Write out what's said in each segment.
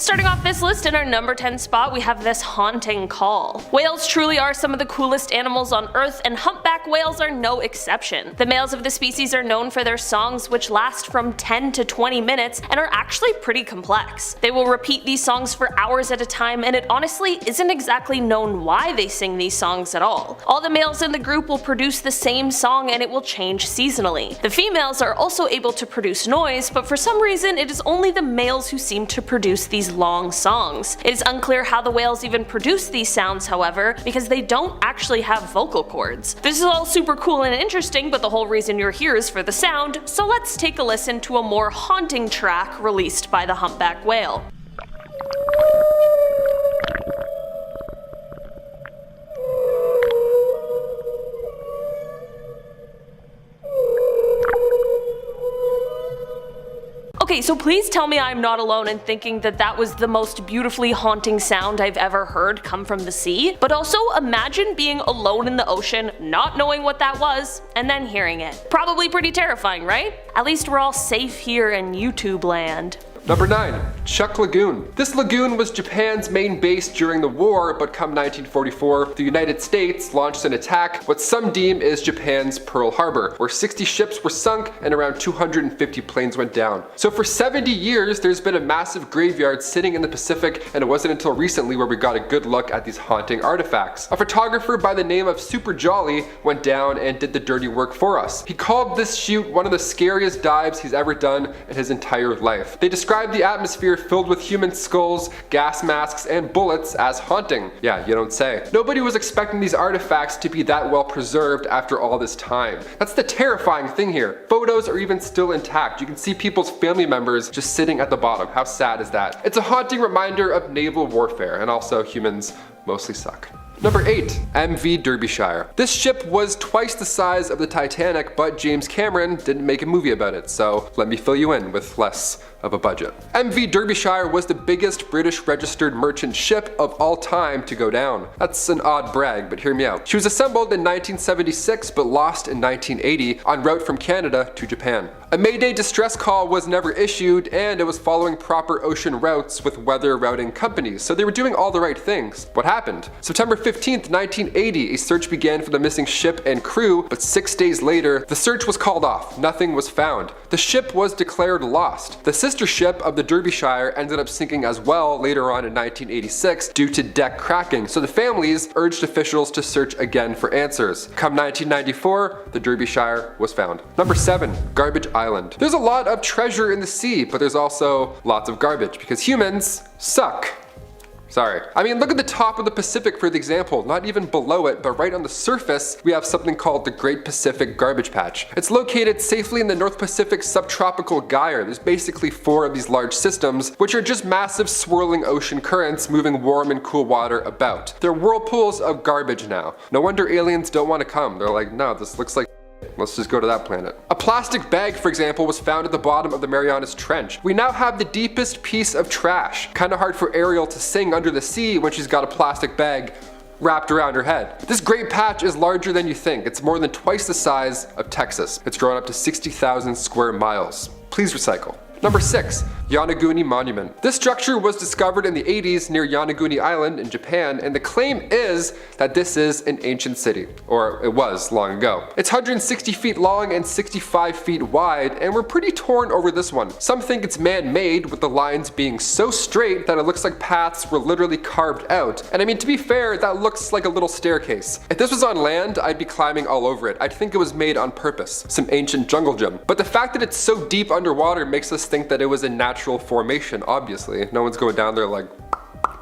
Starting off this list in our number 10 spot, we have this haunting call. Whales truly are some of the coolest animals on Earth, and humpback whales are no exception. The males of the species are known for their songs, which last from 10 to 20 minutes and are actually pretty complex. They will repeat these songs for hours at a time, and it honestly isn't exactly known why they sing these songs at all. All the males in the group will produce the same song, and it will change seasonally. The females are also able to produce noise, but for some reason it is only the males who seem to produce these long songs. It is unclear how the whales even produce these sounds, however, because they don't actually have vocal cords. This is all super cool and interesting, but the whole reason you're here is for the sound, so let's take a listen to a more haunting track released by the humpback whale. Okay, so please tell me I'm not alone in thinking that that was the most beautifully haunting sound I've ever heard come from the sea. But also imagine being alone in the ocean, not knowing what that was, and then hearing it. Probably pretty terrifying, right? At least we're all safe here in YouTube land. Number 9. CHUUK Lagoon. This lagoon was Japan's main base during the war, but come 1944, the United States launched an attack, what some deem is Japan's Pearl Harbor, where 60 ships were sunk and around 250 planes went down. So for 70 years, there's been a massive graveyard sitting in the Pacific, and it wasn't until recently where we got a good look at these haunting artifacts. A photographer by the name of Super Jolly went down and did the dirty work for us. He called this shoot one of the scariest dives he's ever done in his entire life. They described the atmosphere filled with human skulls, gas masks, and bullets as haunting. Yeah, you don't say. Nobody was expecting these artifacts to be that well preserved after all this time. That's the terrifying thing here. Photos are even still intact. You can see people's family members just sitting at the bottom. How sad is that? It's a haunting reminder of naval warfare, and also humans mostly suck. Number 8. MV Derbyshire. This ship was twice the size of the Titanic, but James Cameron didn't make a movie about it, so let me fill you in with less of a budget. MV Derbyshire was the biggest British registered merchant ship of all time to go down. That's an odd brag, but hear me out. She was assembled in 1976 but lost in 1980 en route from Canada to Japan. A Mayday distress call was never issued, and it was following proper ocean routes with weather routing companies, so they were doing all the right things. What happened? September 15th, 1980, a search began for the missing ship and crew, but 6 days later, the search was called off. Nothing was found. The ship was declared lost. The sister ship of the Derbyshire ended up sinking as well later on in 1986 due to deck cracking, so the families urged officials to search again for answers. Come 1994, the Derbyshire was found. Number 7. Garbage Island. There's a lot of treasure in the sea, but there's also lots of garbage because humans suck. Sorry. I mean, look at the top of the Pacific for the example, not even below it, but right on the surface, we have something called the Great Pacific Garbage Patch. It's located safely in the North Pacific subtropical gyre. There's basically 4 of these large systems, which are just massive swirling ocean currents moving warm and cool water about. They're whirlpools of garbage now. No wonder aliens don't want to come. They're like, no, this looks like let's just go to that planet. A plastic bag, for example, was found at the bottom of the Marianas Trench. We now have the deepest piece of trash. Kinda hard for Ariel to sing under the sea when she's got a plastic bag wrapped around her head. This great patch is larger than you think. It's more than twice the size of Texas. It's grown up to 60,000 square miles. Please recycle. Number 6. Yonaguni Monument. This structure was discovered in the 80s near Yonaguni Island in Japan, and the claim is that this is an ancient city, or it was long ago. It's 160 feet long and 65 feet wide, and we're pretty torn over this one. Some think it's man-made, with the lines being so straight that it looks like paths were literally carved out. And I mean, to be fair, that looks like a little staircase. If this was on land, I'd be climbing all over it. I'd think it was made on purpose, some ancient jungle gym. But the fact that it's so deep underwater makes us think that it was a natural formation, obviously. No one's going down there like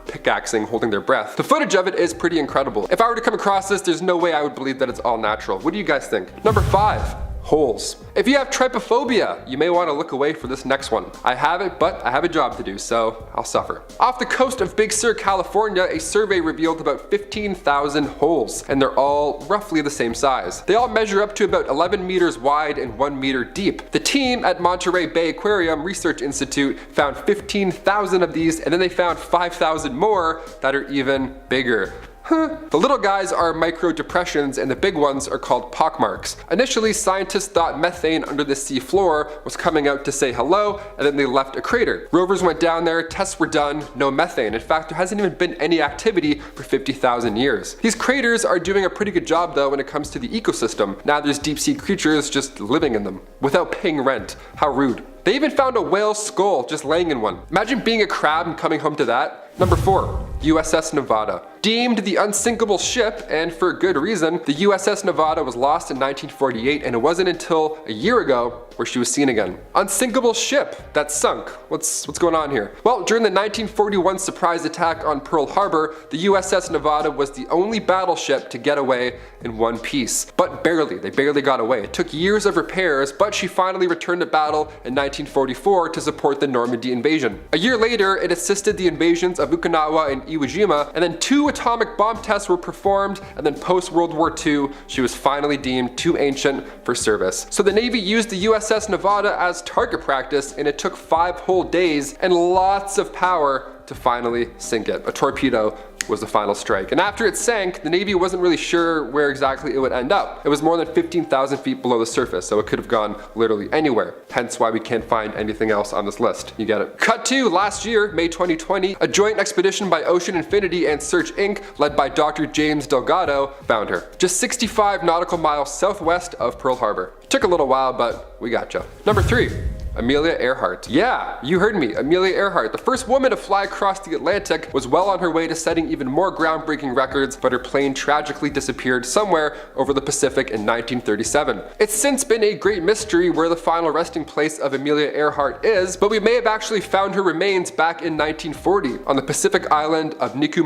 pickaxing, holding their breath. The footage of it is pretty incredible. If I were to come across this, there's no way I would believe that it's all natural. What do you guys think? Number 5. Holes. If you have trypophobia, you may want to look away for this next one. I have it, but I have a job to do, so I'll suffer. Off the coast of Big Sur, California, a survey revealed about 15,000 holes, and they're all roughly the same size. They all measure up to about 11 meters wide and 1 meter deep. The team at Monterey Bay Aquarium Research Institute found 15,000 of these, and then they found 5,000 more that are even bigger. The little guys are micro depressions and the big ones are called pockmarks. Initially, scientists thought methane under the sea floor was coming out to say hello, and then they left a crater. Rovers went down there, tests were done, no methane. In fact, there hasn't even been any activity for 50,000 years. These craters are doing a pretty good job though when it comes to the ecosystem. Now there's deep sea creatures just living in them without paying rent. How rude. They even found a whale skull just laying in one. Imagine being a crab and coming home to that. Number 4. USS Nevada. Deemed the unsinkable ship, and for good reason, the USS Nevada was lost in 1948, and it wasn't until a year ago where she was seen again. Unsinkable ship that sunk. What's going on here? Well, during the 1941 surprise attack on Pearl Harbor, the USS Nevada was the only battleship to get away in one piece. But barely. They barely got away. It took years of repairs, but she finally returned to battle in 1944 to support the Normandy invasion. A year later, it assisted the invasions of Okinawa and Iwo Jima, and then 2 atomic bomb tests were performed, and then post-World War II, she was finally deemed too ancient for service. So the Navy used the USS Nevada as target practice, and it took 5 whole days and lots of power to finally sink it. A torpedo was the final strike. And after it sank, the Navy wasn't really sure where exactly it would end up. It was more than 15,000 feet below the surface, so it could have gone literally anywhere. Hence why we can't find anything else on this list. You get it. Cut to last year, May 2020, a joint expedition by Ocean Infinity and Search Inc., led by Dr. James Delgado, found her. Just 65 nautical miles southwest of Pearl Harbor. Took a little while, but we gotcha. Number 3. Amelia Earhart. Yeah, you heard me, Amelia Earhart. The first woman to fly across the Atlantic, was well on her way to setting even more groundbreaking records, but her plane tragically disappeared somewhere over the Pacific in 1937. It's since been a great mystery where the final resting place of Amelia Earhart is, but we may have actually found her remains back in 1940 on the Pacific island of Niku.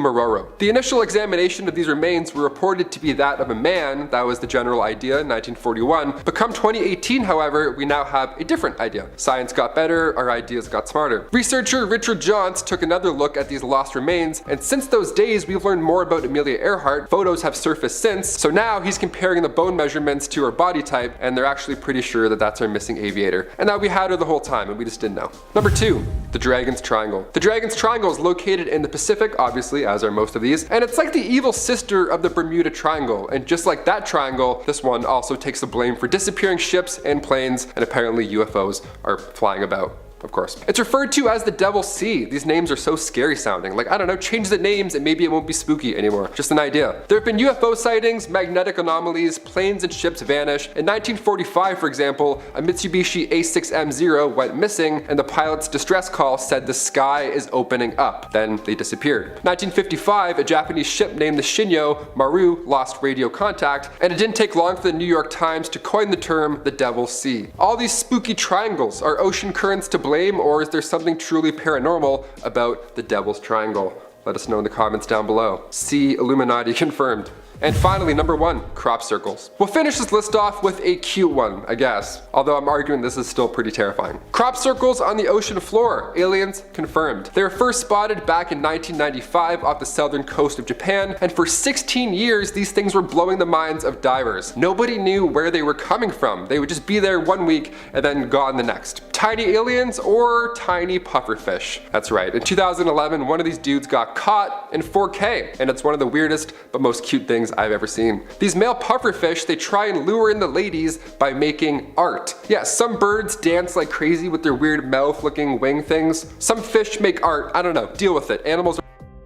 The initial examination of these remains were reported to be that of a man. That was the general idea in 1941, but come 2018, however, we now have a different idea. Science got better, our ideas got smarter. Researcher Richard Johns took another look at these lost remains, and since those days we've learned more about Amelia Earhart. Photos have surfaced since, so now he's comparing the bone measurements to her body type, and they're actually pretty sure that that's our missing aviator, and that we had her the whole time and we just didn't know. Number 2. The Dragon's Triangle. The Dragon's Triangle is located in the Pacific, obviously, as are most of these, and it's like the evil sister of the Bermuda Triangle, and just like that triangle, this one also takes the blame for disappearing ships and planes, and apparently UFOs are flying about. Of course. It's referred to as the Devil's Sea. These names are so scary sounding. Like, I don't know, change the names and maybe it won't be spooky anymore. Just an idea. There have been UFO sightings, magnetic anomalies, planes and ships vanish. In 1945, for example, a Mitsubishi A6M0 went missing and the pilot's distress call said the sky is opening up. Then they disappeared. 1955, a Japanese ship named the Shinyo Maru lost radio contact, and it didn't take long for the New York Times to coin the term the Devil's Sea. All these spooky triangles are ocean currents to blame, or is there something truly paranormal about the Devil's Triangle? Let us know in the comments down below. See Illuminati confirmed. And finally, number 1, crop circles. We'll finish this list off with a cute one, I guess. Although I'm arguing this is still pretty terrifying. Crop circles on the ocean floor. Aliens confirmed. They were first spotted back in 1995 off the southern coast of Japan, and for 16 years these things were blowing the minds of divers. Nobody knew where they were coming from. They would just be there one week and then gone the next. Tiny aliens or tiny pufferfish. That's right. In 2011, one of these dudes got caught in 4K, and it's one of the weirdest but most cute things I've ever seen. These male pufferfish, they try and lure in the ladies by making art. Yeah, some birds dance like crazy with their weird mouth-looking wing things. Some fish make art. I don't know. Deal with it. Animals.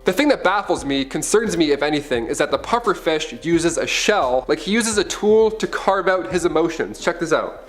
The thing that baffles me, concerns me if anything, is that the pufferfish uses a shell, like he uses a tool to carve out his emotions. Check this out.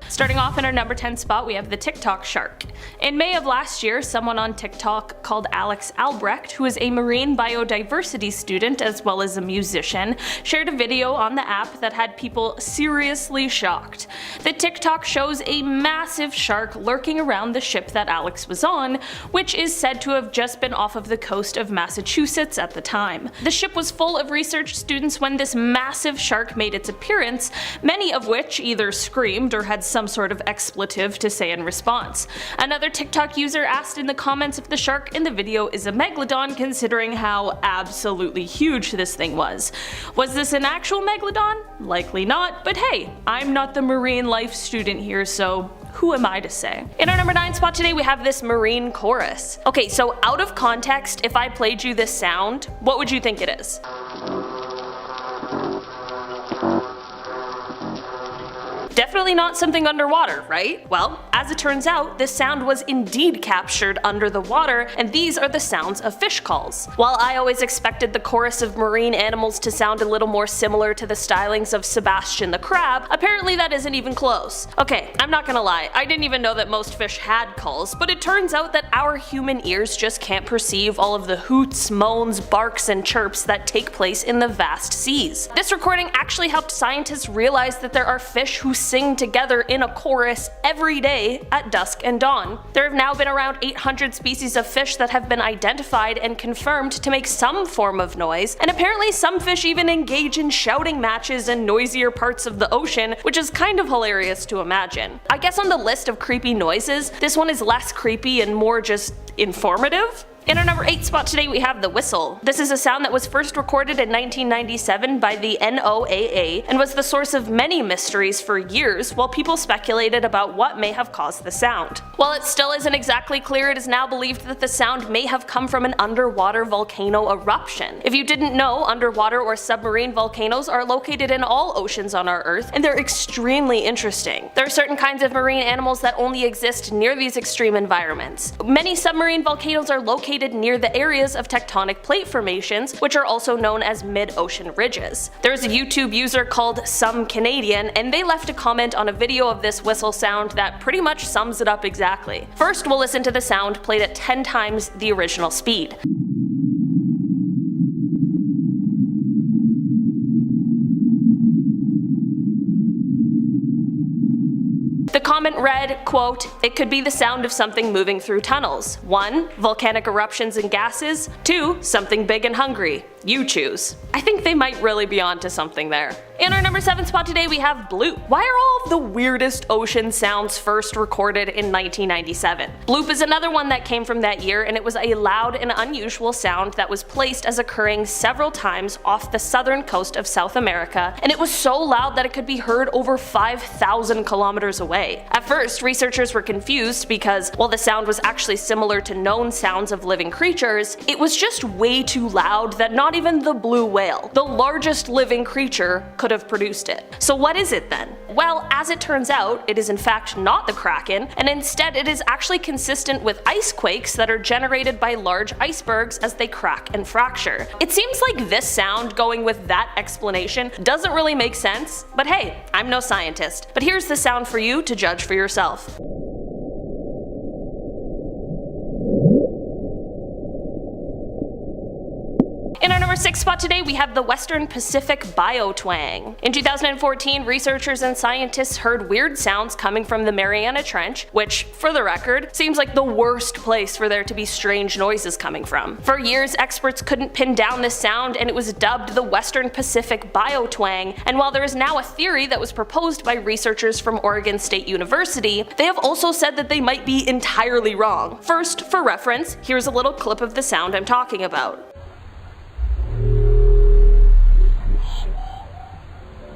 Starting off in our number 10 spot, we have the TikTok shark. In May of last year, someone on TikTok called Alex Albrecht, who is a marine biodiversity student as well as a musician, shared a video on the app that had people seriously shocked. The TikTok shows a massive shark lurking around the ship that Alex was on, which is said to have just been off of the coast of Massachusetts at the time. The ship was full of research students when this massive shark made its appearance, many of which either screamed or had some sort of expletive to say in response. Another TikTok user asked in the comments if the shark in the video is a megalodon, considering how absolutely huge this thing was. Was this an actual megalodon? Likely not, but hey, I'm not the marine life student here, so who am I to say? In our number 9 spot today we have this marine chorus. Okay, so out of context, if I played you this sound, what would you think it is? Definitely not something underwater, right? Well, as it turns out, this sound was indeed captured under the water, and these are the sounds of fish calls. While I always expected the chorus of marine animals to sound a little more similar to the stylings of Sebastian the crab, apparently that isn't even close. Okay, I'm not gonna lie, I didn't even know that most fish had calls, but it turns out that our human ears just can't perceive all of the hoots, moans, barks, and chirps that take place in the vast seas. This recording actually helped scientists realize that there are fish who sing together in a chorus every day at dusk and dawn. There have now been around 800 species of fish that have been identified and confirmed to make some form of noise, and apparently some fish even engage in shouting matches in noisier parts of the ocean, which is kind of hilarious to imagine. I guess on the list of creepy noises, this one is less creepy and more just informative. In our number 8 spot today we have the whistle. This is a sound that was first recorded in 1997 by the NOAA and was the source of many mysteries for years while people speculated about what may have caused the sound. While it still isn't exactly clear, it is now believed that the sound may have come from an underwater volcano eruption. If you didn't know, underwater or submarine volcanoes are located in all oceans on our Earth, and they're extremely interesting. There are certain kinds of marine animals that only exist near these extreme environments. Many submarine volcanoes are located near the areas of tectonic plate formations, which are also known as mid-ocean ridges. There's a YouTube user called Some Canadian, and they left a comment on a video of this whistle sound that pretty much sums it up exactly. First, we'll listen to the sound played at 10 times the original speed. The comment read, quote, "It could be the sound of something moving through tunnels. 1. Volcanic eruptions and gases. 2. Something big and hungry. You choose." I think they might really be onto something there. In our number 7 spot today we have bloop. Why are all of the weirdest ocean sounds first recorded in 1997? Bloop is another one that came from that year, and it was a loud and unusual sound that was placed as occurring several times off the southern coast of South America, and it was so loud that it could be heard over 5,000 kilometers away. At first, researchers were confused because, while the sound was actually similar to known sounds of living creatures, it was just way too loud that not even the blue whale, the largest living creature, could have produced it. So what is it then? Well, as it turns out, it is in fact not the Kraken, and instead it is actually consistent with ice quakes that are generated by large icebergs as they crack and fracture. It seems like this sound, going with that explanation, doesn't really make sense, but hey, I'm no scientist. But here's the sound for you to judge for yourself. In our number 6 spot today we have the Western Pacific BIOTWANG. In 2014, researchers and scientists heard weird sounds coming from the Mariana Trench, which, for the record, seems like the worst place for there to be strange noises coming from. For years, experts couldn't pin down this sound, and it was dubbed the Western Pacific BIOTWANG, and while there is now a theory that was proposed by researchers from Oregon State University, they have also said that they might be entirely wrong. First, for reference, here's a little clip of the sound I'm talking about.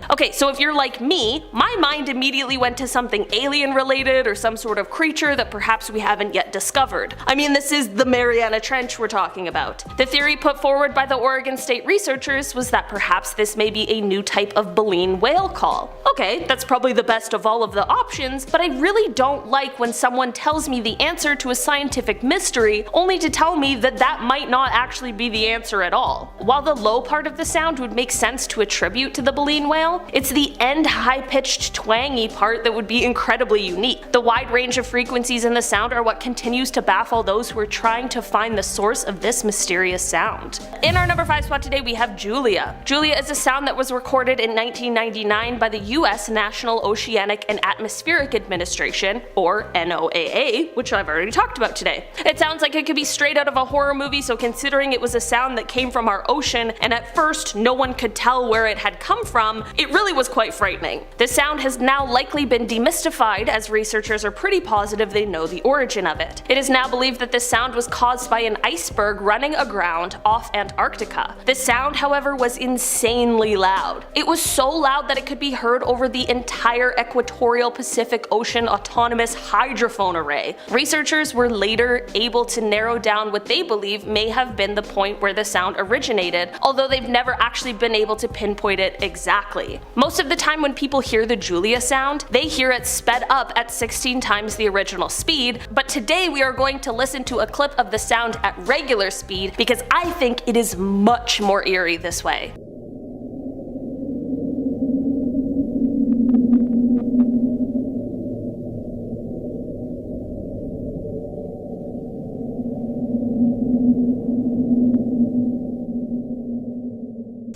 Okay, so if you're like me, my mind immediately went to something alien related or some sort of creature that perhaps we haven't yet discovered. I mean, this is the Mariana Trench we're talking about. The theory put forward by the Oregon State researchers was that perhaps this may be a new type of baleen whale call. Okay, that's probably the best of all of the options, but I really don't like when someone tells me the answer to a scientific mystery only to tell me that that might not actually be the answer at all. While the low part of the sound would make sense to attribute to the baleen whale, it's the end high-pitched twangy part that would be incredibly unique. The wide range of frequencies in the sound are what continues to baffle those who are trying to find the source of this mysterious sound. In our number 5 spot today we have Julia. Julia is a sound that was recorded in 1999 by the US National Oceanic and Atmospheric Administration, or NOAA, which I've already talked about today. It sounds like it could be straight out of a horror movie, so considering it was a sound that came from our ocean and at first no one could tell where it had come from, it It really was quite frightening. The sound has now likely been demystified, as researchers are pretty positive they know the origin of it. It is now believed that this sound was caused by an iceberg running aground off Antarctica. The sound, however, was insanely loud. It was so loud that it could be heard over the entire equatorial Pacific Ocean Autonomous Hydrophone Array. Researchers were later able to narrow down what they believe may have been the point where the sound originated, although they've never actually been able to pinpoint it exactly. Most of the time when people hear the Julia sound, they hear it sped up at 16 times the original speed, but today we are going to listen to a clip of the sound at regular speed because I think it is much more eerie this way.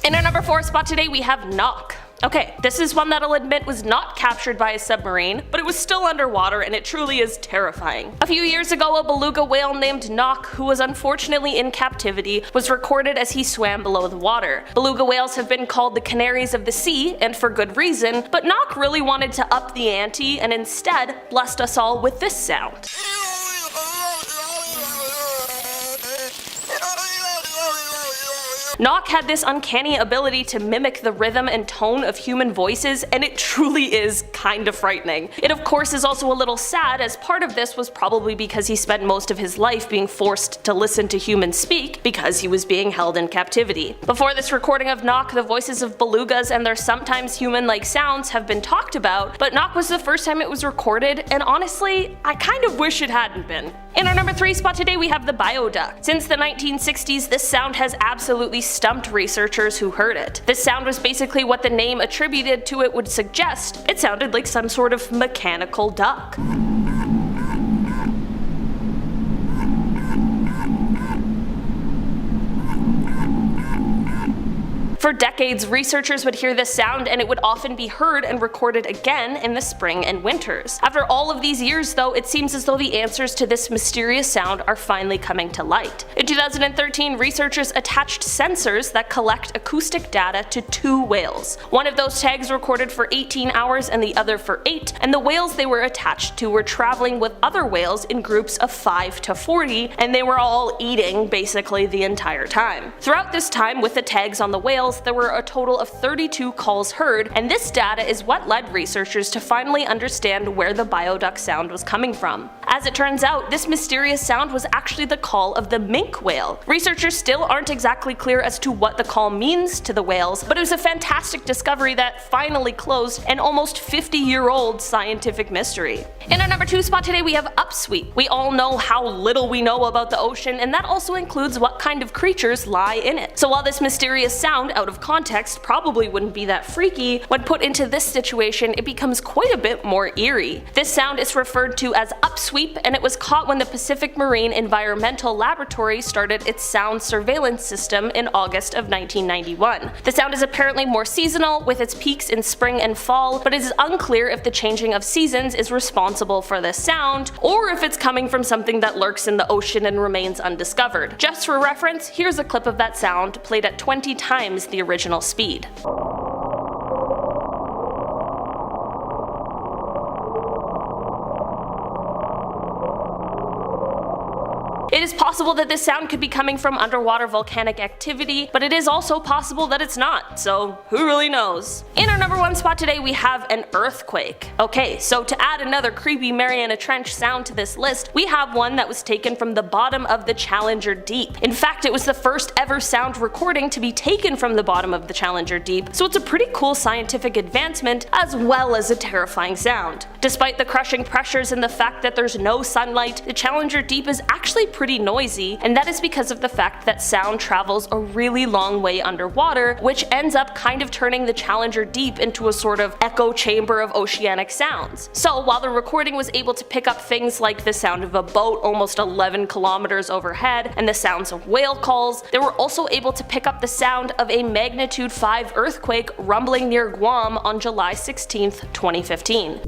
In our number 4 spot today we have knock. Okay, this is one that I'll admit was not captured by a submarine, but it was still underwater and it truly is terrifying. A few years ago, a beluga whale named Knock, who was unfortunately in captivity, was recorded as he swam below the water. Beluga whales have been called the canaries of the sea, and for good reason, but Knock really wanted to up the ante and instead blessed us all with this sound. Knock had this uncanny ability to mimic the rhythm and tone of human voices, and it truly is kind of frightening. It of course is also a little sad, as part of this was probably because he spent most of his life being forced to listen to humans speak because he was being held in captivity. Before this recording of Knock, the voices of belugas and their sometimes human-like sounds have been talked about, but Knock was the first time it was recorded, and honestly, I kind of wish it hadn't been. In our number 3 spot today we have the bioduck. Since the 1960s, this sound has absolutely stumped researchers who heard it. This sound was basically what the name attributed to it would suggest. It sounded like some sort of mechanical duck. For decades, researchers would hear this sound and it would often be heard and recorded again in the spring and winters. After all of these years though, it seems as though the answers to this mysterious sound are finally coming to light. In 2013, researchers attached sensors that collect acoustic data to 2 whales. One of those tags recorded for 18 hours and the other for 8, and the whales they were attached to were traveling with other whales in groups of 5 to 40, and they were all eating basically the entire time. Throughout this time, with the tags on the whales, there were a total of 32 calls heard, and this data is what led researchers to finally understand where the bioduck sound was coming from. As it turns out, this mysterious sound was actually the call of the minke whale. Researchers still aren't exactly clear as to what the call means to the whales, but it was a fantastic discovery that finally closed an almost 50-year-old scientific mystery. In our number 2 spot today we have UPSWEEP. We all know how little we know about the ocean, and that also includes what kind of creatures lie in it. So while this mysterious sound out of context probably wouldn't be that freaky, when put into this situation it becomes quite a bit more eerie. This sound is referred to as upsweep, and it was caught when the Pacific Marine Environmental Laboratory started its sound surveillance system in August of 1991. The sound is apparently more seasonal, with its peaks in spring and fall, but it is unclear if the changing of seasons is responsible for this sound, or if it's coming from something that lurks in the ocean and remains undiscovered. Just for reference, here's a clip of that sound played at 20 times the original speed. It is possible that this sound could be coming from underwater volcanic activity, but it is also possible that it's not, so who really knows? In our number 1 spot today we have an earthquake. Okay, so to add another creepy Mariana Trench sound to this list, we have one that was taken from the bottom of the Challenger Deep. In fact, it was the first ever sound recording to be taken from the bottom of the Challenger Deep, so it's a pretty cool scientific advancement as well as a terrifying sound. Despite the crushing pressures and the fact that there's no sunlight, the Challenger Deep is actually pretty noisy, and that is because of the fact that sound travels a really long way underwater, which ends up kind of turning the Challenger Deep into a sort of echo chamber of oceanic sounds. So while the recording was able to pick up things like the sound of a boat almost 11 kilometers overhead and the sounds of whale calls, they were also able to pick up the sound of a magnitude 5 earthquake rumbling near Guam on July 16, 2015.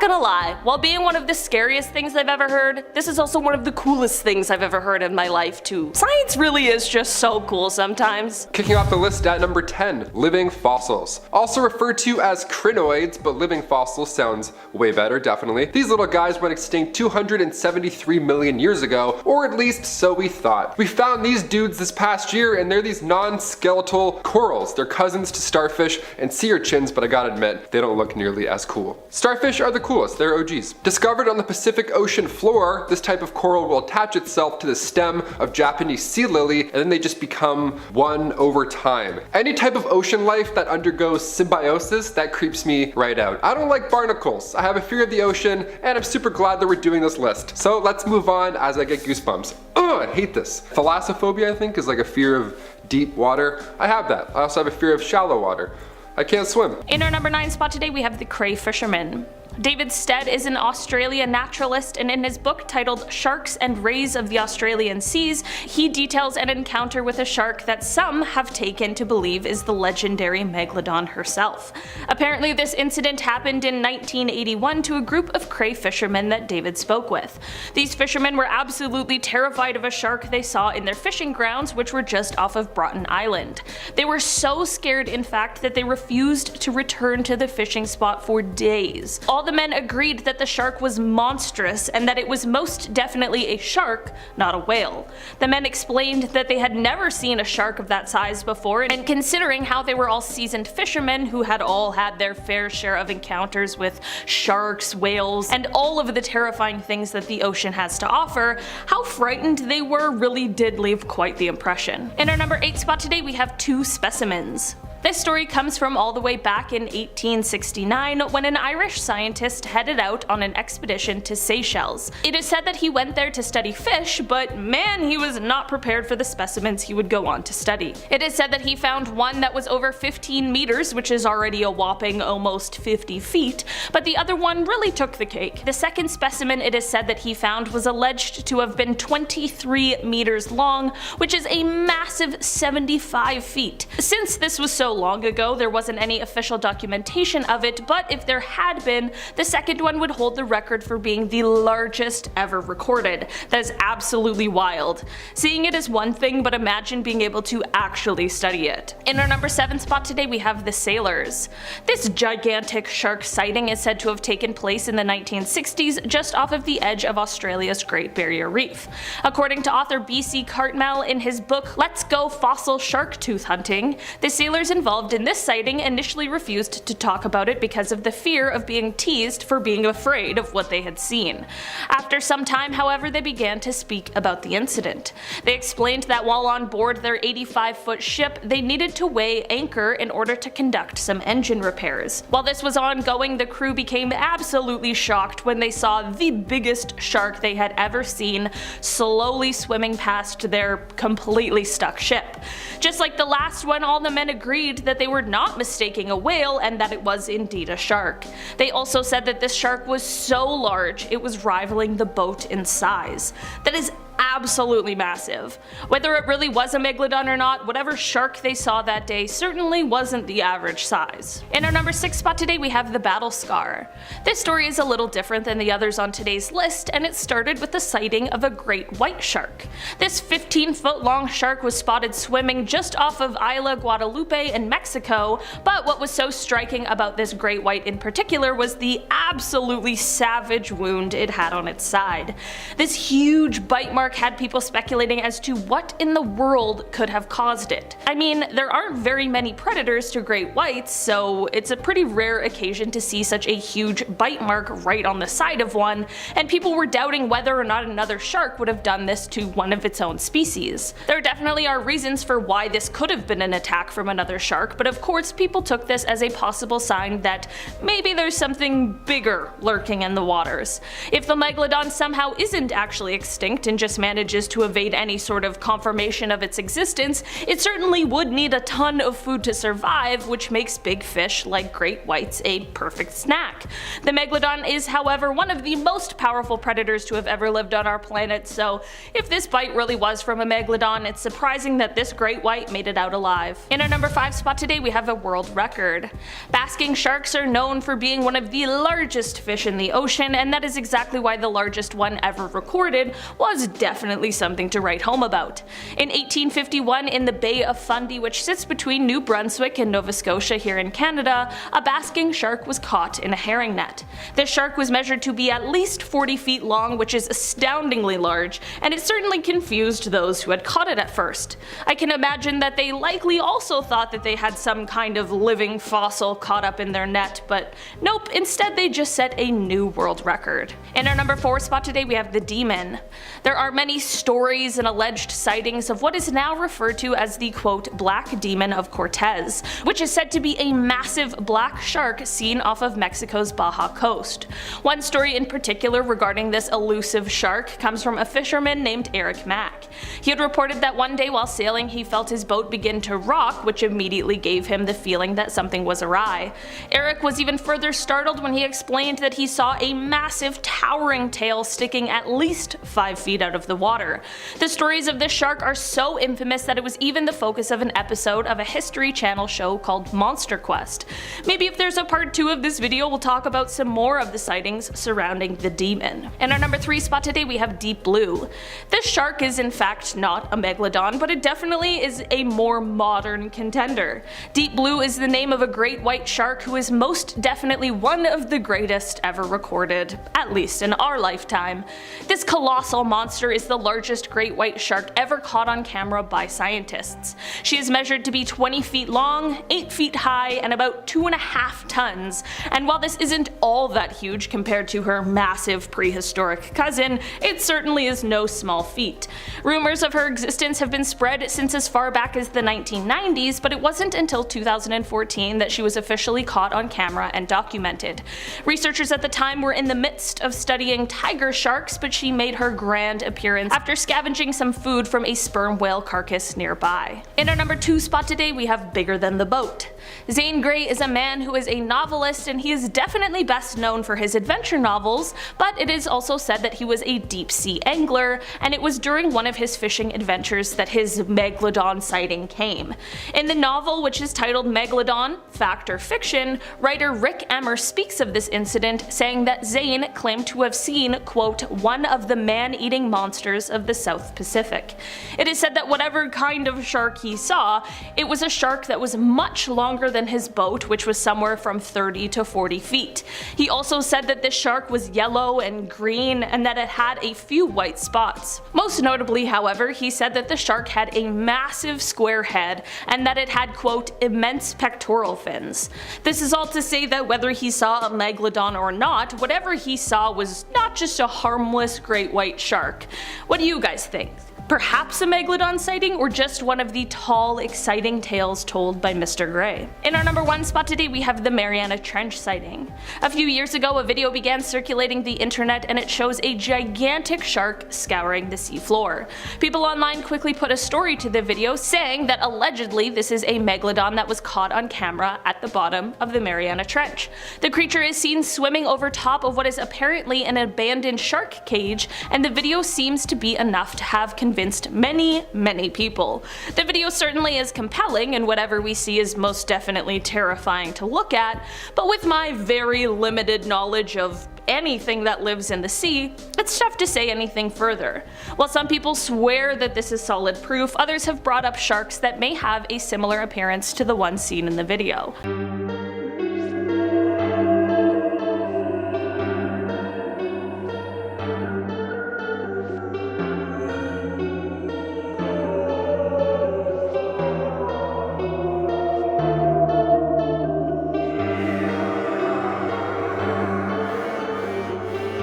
Not gonna lie, while being one of the scariest things I've ever heard, this is also one of the coolest things I've ever heard in my life too. Science really is just so cool sometimes. Kicking off the list at number 10, living fossils. Also referred to as crinoids, but living fossils sounds way better, definitely. These little guys went extinct 273 million years ago, or at least so we thought. We found these dudes this past year, and they're these non-skeletal corals. They're cousins to starfish and sea urchins, but I gotta admit, they don't look nearly as cool. Starfish are the coolest, they're OGs. Discovered on the Pacific Ocean floor, this type of coral will attach itself to the stem of Japanese sea lily, and then they just become one over time. Any type of ocean life that undergoes symbiosis, that creeps me right out. I don't like barnacles, I have a fear of the ocean, and I'm super glad that we're doing this list. So let's move on as I get goosebumps. Ugh, I hate this. Thalassophobia, I think, is like a fear of deep water. I have that. I also have a fear of shallow water. I can't swim. In our number 9 spot today, we have the CRAY fisherman. David Stead is an Australian naturalist, and in his book titled Sharks and Rays of the Australian Seas, he details an encounter with a shark that some have taken to believe is the legendary Megalodon herself. Apparently this incident happened in 1981 to a group of CRAY fishermen that David spoke with. These fishermen were absolutely terrified of a shark they saw in their fishing grounds, which were just off of Broughton Island. They were so scared, in fact, that they refused to return to the fishing spot for days. All the men agreed that the shark was monstrous and that it was most definitely a shark, not a whale. The men explained that they had never seen a shark of that size before, and considering how they were all seasoned fishermen who had all had their fair share of encounters with sharks, whales, and all of the terrifying things that the ocean has to offer, how frightened they were really did leave quite the impression. In our number 8 spot today, we have 2 specimens. This story comes from all the way back in 1869 when an Irish scientist headed out on an expedition to Seychelles. It is said that he went there to study fish, but man, he was not prepared for the specimens he would go on to study. It is said that he found one that was over 15 meters, which is already a whopping almost 50 feet, but the other one really took the cake. The second specimen it is said that he found was alleged to have been 23 meters long, which is a massive 75 feet. Since this was so long ago, there wasn't any official documentation of it, but if there had been, the second one would hold the record for being the largest ever recorded. That is absolutely wild. Seeing it is one thing, but imagine being able to actually study it. In our number 7 spot today, we have the sailors. This gigantic shark sighting is said to have taken place in the 1960s just off of the edge of Australia's Great Barrier Reef. According to author B.C. Cartmel in his book Let's Go Fossil Shark Tooth Hunting, the sailors involved in this sighting initially refused to talk about it because of the fear of being teased for being afraid of what they had seen. After some time, however, they began to speak about the incident. They explained that while on board their 85-foot ship, they needed to weigh anchor in order to conduct some engine repairs. While this was ongoing, the crew became absolutely shocked when they saw the biggest shark they had ever seen slowly swimming past their completely stuck ship. Just like the last one, all the men agreed that they were not mistaking a whale and that it was indeed a shark. They also said that this shark was so large it was rivaling the boat in size. That is absolutely massive. Whether it really was a megalodon or not, whatever shark they saw that day certainly wasn't the average size. In our number 6 spot today, we have the battle scar. This story is a little different than the others on today's list, and it started with the sighting of a great white shark. This 15-foot long shark was spotted swimming just off of Isla Guadalupe in Mexico, but what was so striking about this great white in particular was the absolutely savage wound it had on its side. This huge bite mark had people speculating as to what in the world could have caused it. I mean, there aren't very many predators to great whites, so it's a pretty rare occasion to see such a huge bite mark right on the side of one, and people were doubting whether or not another shark would have done this to one of its own species. There definitely are reasons for why this could have been an attack from another shark, but of course people took this as a possible sign that maybe there's something bigger lurking in the waters. If the megalodon somehow isn't actually extinct and just managed manages to evade any sort of confirmation of its existence, it certainly would need a ton of food to survive, which makes big fish like great whites a perfect snack. The megalodon is, however, one of the most powerful predators to have ever lived on our planet, so if this bite really was from a megalodon, it's surprising that this great white made it out alive. In our number 5 spot today, we have a world record. Basking sharks are known for being one of the largest fish in the ocean, and that is exactly why the largest one ever recorded was definitely something to write home about. In 1851, in the Bay of Fundy, which sits between New Brunswick and Nova Scotia here in Canada, a basking shark was caught in a herring net. This shark was measured to be at least 40 feet long, which is astoundingly large, and it certainly confused those who had caught it at first. I can imagine that they likely also thought that they had some kind of living fossil caught up in their net, but nope, instead they just set a new world record. In our number 4 spot today, we have the demon. There are many stories and alleged sightings of what is now referred to as the quote Black Demon of Cortez, which is said to be a massive black shark seen off of Mexico's Baja coast. One story in particular regarding this elusive shark comes from a fisherman named Eric Mack. He had reported that one day while sailing he felt his boat begin to rock, which immediately gave him the feeling that something was awry. Eric was even further startled when he explained that he saw a massive towering tail sticking at least 5 feet out of the water. The stories of this shark are so infamous that it was even the focus of an episode of a History Channel show called Monster Quest. Maybe if there's a part 2 of this video, we'll talk about some more of the sightings surrounding the demon. In our number 3 spot today, we have Deep Blue. This shark is in fact not a megalodon, but it definitely is a more modern contender. Deep Blue is the name of a great white shark who is most definitely one of the greatest ever recorded, at least in our lifetime. This colossal monster is the largest great white shark ever caught on camera by scientists. She is measured to be 20 feet long, 8 feet high, and about 2.5 tons, and while this isn't all that huge compared to her massive prehistoric cousin, it certainly is no small feat. Rumors of her existence have been spread since as far back as the 1990s, but it wasn't until 2014 that she was officially caught on camera and documented. Researchers at the time were in the midst of studying tiger sharks, but she made her grand appearance after scavenging some food from a sperm whale carcass nearby. In our number 2 spot today, we have Bigger Than the Boat. Zane Grey is a man who is a novelist, and he is definitely best known for his adventure novels, but it is also said that he was a deep sea angler, and it was during one of his fishing adventures that his megalodon sighting came. In the novel, which is titled Megalodon, Fact or Fiction, writer Rick Emmer speaks of this incident, saying that Zane claimed to have seen, quote, one of the man-eating monsters of the South Pacific. It is said that whatever kind of shark he saw, it was a shark that was much longer than his boat, which was somewhere from 30 to 40 feet. He also said that this shark was yellow and green, and that it had a few white spots. Most notably, however, he said that the shark had a massive square head, and that it had, quote, immense pectoral fins. This is all to say that whether he saw a megalodon or not, whatever he saw was not just a harmless great white shark. What do you guys think? Perhaps a megalodon sighting, or just one of the tall, exciting tales told by Mr. Grey? In our number 1 spot today, we have the Mariana Trench sighting. A few years ago, a video began circulating the internet, and it shows a gigantic shark scouring the seafloor. People online quickly put a story to the video saying that allegedly this is a megalodon that was caught on camera at the bottom of the Mariana Trench. The creature is seen swimming over top of what is apparently an abandoned shark cage, and the video seems to be enough to have convinced many people. The video certainly is compelling, and whatever we see is most definitely terrifying to look at, but with my very limited knowledge of anything that lives in the sea, it's tough to say anything further. While some people swear that this is solid proof, others have brought up sharks that may have a similar appearance to the one seen in the video.